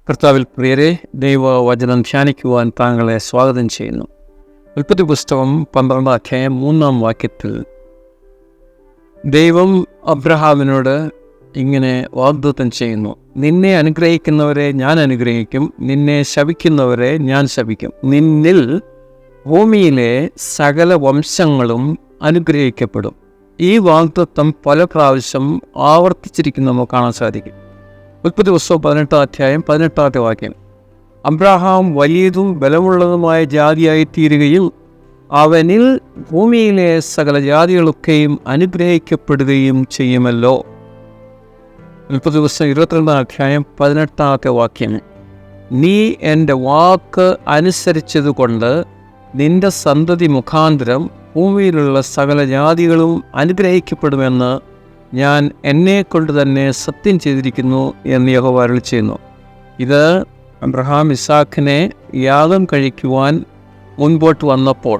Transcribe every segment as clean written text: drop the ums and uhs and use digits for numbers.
കർത്താവിൽ പ്രിയരെ, ദൈവവചനം ധ്യാനിക്കുവാൻ താങ്കളെ സ്വാഗതം ചെയ്യുന്നു. ഉൽപ്പത്തി പുസ്തകം 12 അധ്യായം 3 വാക്യത്തിൽ ദൈവം അബ്രഹാമിനോട് ഇങ്ങനെ വാഗ്ദത്തം ചെയ്യുന്നു: നിന്നെ അനുഗ്രഹിക്കുന്നവരെ ഞാൻ അനുഗ്രഹിക്കും, നിന്നെ ശപിക്കുന്നവരെ ഞാൻ ശപിക്കും, നിന്നിൽ ഭൂമിയിലെ സകല വംശങ്ങളും അനുഗ്രഹിക്കപ്പെടും. ഈ വാഗ്ദത്തം പല പ്രാവശ്യം ആവർത്തിച്ചിരിക്കുന്നു നമുക്ക് കാണാൻ സാധിക്കും. ഉൽപ്പത്തി പുസ്തകം 18 അധ്യായം 18 വാക്യം: അബ്രഹാം വലിയതും ബലമുള്ളതുമായ ജാതിയായി തീരുകയും അവനിൽ ഭൂമിയിലെ സകല ജാതികളൊക്കെയും അനുഗ്രഹിക്കപ്പെടുകയും ചെയ്യുമല്ലോ. ഉൽപ്പത്തി പുസ്തകം 22 അധ്യായം 18 വാക്യം: നീ എൻ്റെ വാക്ക് അനുസരിച്ചതുകൊണ്ട് നിന്റെ സന്തതി മുഖാന്തരം ഭൂമിയിലുള്ള സകല ജാതികളും അനുഗ്രഹിക്കപ്പെടുമെന്ന് ഞാൻ എന്നെക്കൊണ്ട് തന്നെ സത്യം ചെയ്തിരിക്കുന്നു എന്ന് യഹോവ അരുളിച്ചെയ്യുന്നു. ഇത് അബ്രഹാം ഇസാഖിനെ യാഗം കഴിക്കുവാൻ മുൻപോട്ട് വന്നപ്പോൾ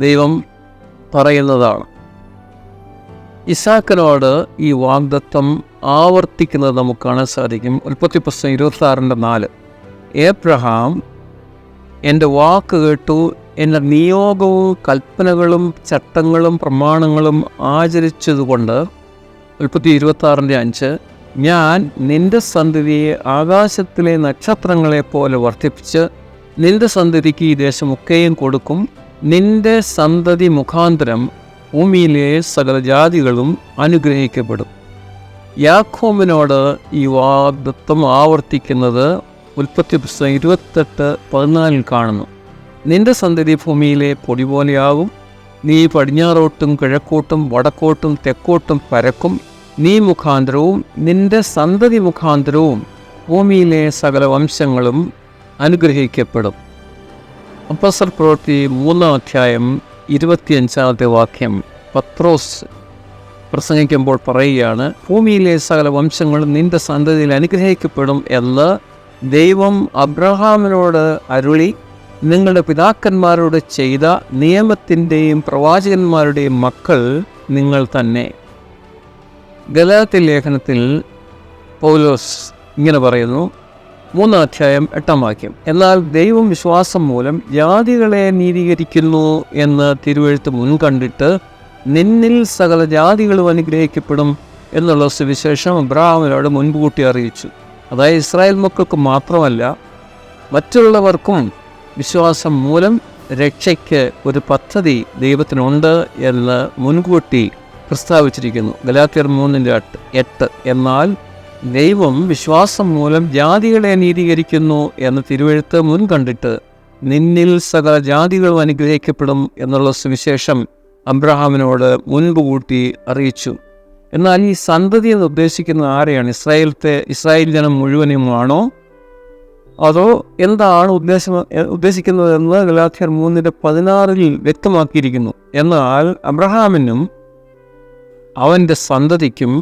ദൈവം പറയുന്നതാണ്. ഇസാഖിനോട് ഈ വാഗ്ദത്തം ആവർത്തിക്കുന്നത് നമുക്ക് കാണാൻ സാധിക്കും. ഉൽപ്പത്തി പുസ്തകം 26:4: ഏബ്രഹാം എൻ്റെ വാക്ക് കേട്ടു, എൻ്റെ നിയോഗവും കൽപ്പനകളും ചട്ടങ്ങളും പ്രമാണങ്ങളും ആചരിച്ചതുകൊണ്ട്. ഉൽപ്പത്തി 26:5: ഞാൻ നിന്റെ സന്തതിയെ ആകാശത്തിലെ നക്ഷത്രങ്ങളെപ്പോലെ വർദ്ധിപ്പിച്ച് നിന്റെ സന്തതിക്ക് ഈ ദേശമൊക്കെയും കൊടുക്കും. നിന്റെ സന്തതി മുഖാന്തരം ഭൂമിയിലെ സകല ജാതികളും അനുഗ്രഹിക്കപ്പെടും. യാക്കോബിനോട് ഈ വാഗ്ദത്തം ആവർത്തിക്കുന്നത് ഉൽപ്പത്തി പുസ്തകം 28:14 കാണുന്നു. നിന്റെ സന്തതി ഭൂമിയിലെ പൊടി പോലെയാകും. നീ പടിഞ്ഞാറോട്ടും കിഴക്കോട്ടും വടക്കോട്ടും തെക്കോട്ടും പരക്കും. നീ മുഖാന്തരവും നിന്റെ സന്തതി മുഖാന്തരവും ഭൂമിയിലെ സകല വംശങ്ങളും അനുഗ്രഹിക്കപ്പെടും. അപ്പോസ്തല പ്രവൃത്തി 3 അധ്യായം 25 വാക്യം പത്രോസ് പ്രസംഗിക്കുമ്പോൾ പറയുകയാണ്: ഭൂമിയിലെ സകല വംശങ്ങളും നിന്റെ സന്തതിയിൽ അനുഗ്രഹിക്കപ്പെടും എന്ന് ദൈവം അബ്രഹാമിനോട് അരുളി നിങ്ങളുടെ പിതാക്കന്മാരോട് ചെയ്ത നിയമത്തിൻ്റെയും പ്രവാചകന്മാരുടെയും മക്കൾ നിങ്ങൾ തന്നെ. ഗലാത്യ ലേഖനത്തിൽ പൗലോസ് ഇങ്ങനെ പറയുന്നു, 3 അധ്യായം 8 വാക്യം: എന്നാൽ ദൈവം വിശ്വാസം മൂലം ജാതികളെ നീതീകരിക്കുന്നു എന്ന് തിരുവെഴുത്ത് മുൻകണ്ടിട്ട് നിന്നിൽ സകല ജാതികളും അനുഗ്രഹിക്കപ്പെടും എന്നുള്ള സുവിശേഷം അബ്രഹാമിനോട് മുൻകൂട്ടി അറിയിച്ചു. അതായത് ഇസ്രായേൽ മക്കൾക്ക് മാത്രമല്ല, മറ്റുള്ളവർക്കും വിശ്വാസം മൂലം രക്ഷയ്ക്ക് ഒരു പദ്ധതി ദൈവത്തിനുണ്ട് എന്ന് മുൻകൂട്ടി പ്രസ്താവിച്ചിരിക്കുന്നു. ഗലാത്യർ 3:8: എന്നാൽ ദൈവം വിശ്വാസം മൂലം ജാതികളെ നീതീകരിക്കുന്നു എന്ന് തിരുവെഴുത്ത് മുൻകണ്ടിട്ട് നിന്നിൽ സകല ജാതികളും അനുഗ്രഹിക്കപ്പെടും എന്നുള്ള സുവിശേഷം അബ്രഹാമിനോട് മുൻപ് കൂട്ടി അറിയിച്ചു. എന്നാൽ ഈ സന്തതി എന്ന് ഉദ്ദേശിക്കുന്നത് ആരെയാണ്? ഇസ്രായേൽ ജനം മുഴുവനുമാണോ? അതോ എന്താണ് ഉദ്ദേശിക്കുന്നതെന്ന് ഗലാത്യർ 3:16 വ്യക്തമാക്കിയിരിക്കുന്നു. എന്നാൽ അബ്രഹാമിനും അവൻ്റെ സന്തതിക്കും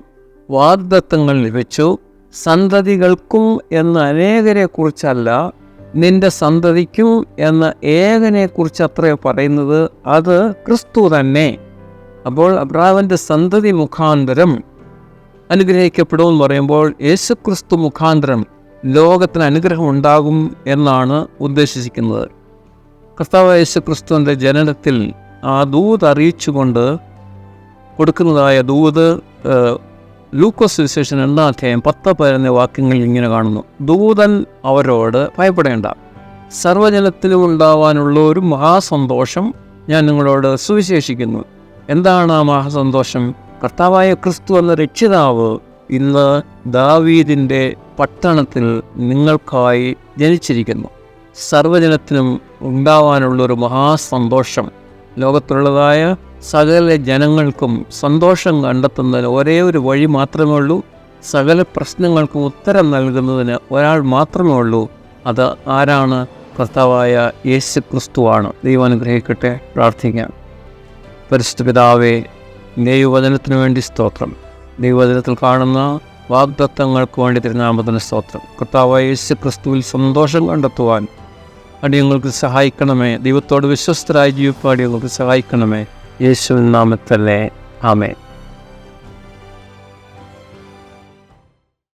വാഗ്ദത്തങ്ങൾ ലഭിച്ചു. സന്തതികൾക്കും എന്ന അനേകരെ കുറിച്ചല്ല, നിന്റെ സന്തതിക്കും എന്ന ഏകനെ കുറിച്ച് അത്രയോ പറയുന്നത്. അത് ക്രിസ്തു തന്നെ. അപ്പോൾ അബ്രഹാമിൻ്റെ സന്തതി മുഖാന്തരം അനുഗ്രഹിക്കപ്പെടുമെന്ന് പറയുമ്പോൾ യേശു ക്രിസ്തു മുഖാന്തരം ലോകത്തിന് അനുഗ്രഹം ഉണ്ടാകും എന്നാണ് ഉദ്ദേശിക്കുന്നത്. കർത്താവ് യേശു ക്രിസ്തുവിൻ്റെ ജനനത്തിൽ ആ ദൂത് അറിയിച്ചുകൊണ്ട് കൊടുക്കുന്നതായ ദൂത് ലൂക്കോസ് സുവിശേഷം 2 അധ്യായം 10-11 വാക്യങ്ങളിൽ ഇങ്ങനെ കാണുന്നു: ദൂതൻ അവരോട് ഭയപ്പെടേണ്ട, സർവ്വജനത്തിലും ഉണ്ടാവാനുള്ള ഒരു മഹാസന്തോഷം ഞാൻ നിങ്ങളോട് സുവിശേഷിക്കുന്നു. എന്താണ് ആ മഹാസന്തോഷം? കർത്താവായ ക്രിസ്തു എന്ന രക്ഷിതാവ് ഇന്ന് ദാവീദിൻ്റെ പട്ടണത്തിൽ നിങ്ങൾക്കായി ജനിച്ചിരിക്കുന്നു. സർവ്വജനത്തിനും ഉണ്ടാവാനുള്ളൊരു മഹാസന്തോഷം, ലോകത്തുള്ളതായ സകല ജനങ്ങൾക്കും സന്തോഷം കണ്ടെത്തുന്നതിന് ഒരേ ഒരു വഴി മാത്രമേ ഉള്ളൂ. സകല പ്രശ്നങ്ങൾക്കും ഉത്തരം നൽകുന്നതിന് ഒരാൾ മാത്രമേ ഉള്ളൂ. അത് ആരാണ്? കർത്താവായ യേശു ക്രിസ്തുവാണ്. ദൈവം അനുഗ്രഹിക്കട്ടെ. പ്രാർത്ഥിക്കാം. പരിശുദ്ധ പിതാവേ, ദൈവവചനത്തിനു വേണ്ടി സ്തോത്രം. ദൈവവചനത്തിൽ കാണുന്ന വാഗ്ദത്തങ്ങൾക്ക് വേണ്ടി തിരുനാമത്തിന് സ്തോത്രം. കർത്താവായ യേശു ക്രിസ്തുവിൽ സന്തോഷം കണ്ടെത്തുവാൻ അടിയങ്ങൾക്ക് സഹായിക്കണമേ. ദൈവത്തോട് വിശ്വസ്തരായി ജീവിപ്പാൻ അടിയങ്ങൾക്ക് സഹായിക്കണമേ. യേശുവിൻ നാമത്തിലെ ആമേൻ.